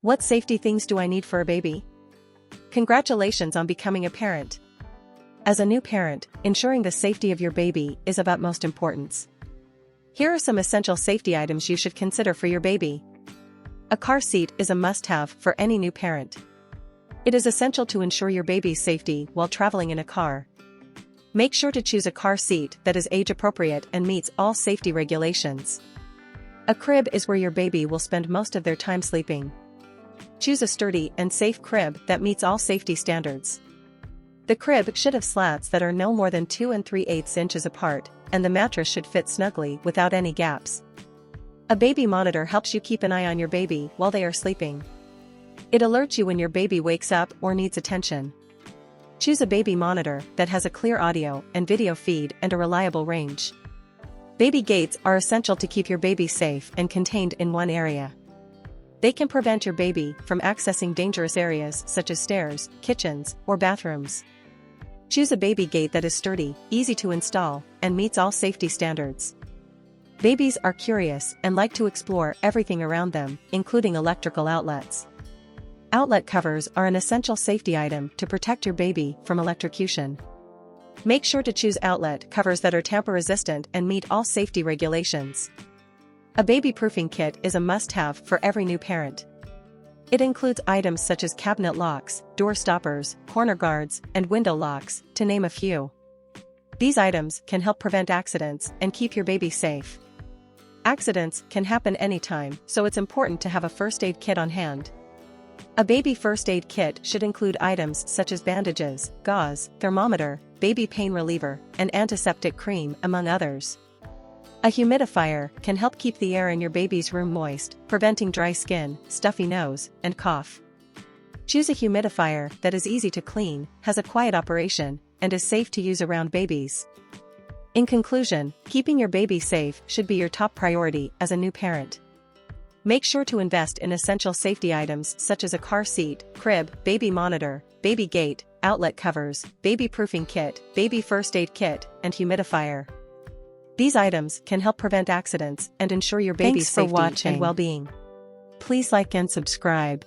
What safety things do I need for a baby? Congratulations on becoming a parent. As a new parent, ensuring the safety of your baby is of utmost importance. Here are some essential safety items you should consider for your baby. A car seat is a must-have for any new parent. It is essential to ensure your baby's safety while traveling in a car. Make sure to choose a car seat that is age-appropriate and meets all safety regulations. A crib is where your baby will spend most of their time sleeping. Choose a sturdy and safe crib that meets all safety standards. The crib should have slats that are no more than 2 3/8 inches apart, and the mattress should fit snugly without any gaps. A baby monitor helps you keep an eye on your baby while they are sleeping. It alerts you when your baby wakes up or needs attention. Choose a baby monitor that has a clear audio and video feed and a reliable range. Baby gates are essential to keep your baby safe and contained in one area. They can prevent your baby from accessing dangerous areas such as stairs, kitchens, or bathrooms. Choose a baby gate that is sturdy, easy to install, and meets all safety standards. Babies are curious and like to explore everything around them, including electrical outlets. Outlet covers are an essential safety item to protect your baby from electrocution. Make sure to choose outlet covers that are tamper-resistant and meet all safety regulations. A baby-proofing kit is a must-have for every new parent. It includes items such as cabinet locks, door stoppers, corner guards, and window locks, to name a few. These items can help prevent accidents and keep your baby safe. Accidents can happen anytime, so it's important to have a first aid kit on hand. A baby first aid kit should include items such as bandages, gauze, thermometer, baby pain reliever, and antiseptic cream, among others. A humidifier can help keep the air in your baby's room moist, preventing dry skin, stuffy nose, and cough. Choose a humidifier that is easy to clean, has a quiet operation, and is safe to use around babies. In conclusion, keeping your baby safe should be your top priority as a new parent. Make sure to invest in essential safety items such as a car seat, crib, baby monitor, baby gate, outlet covers, baby-proofing kit, baby first aid kit, and humidifier. These items can help prevent accidents and ensure your baby's safety and well-being. Please like and subscribe.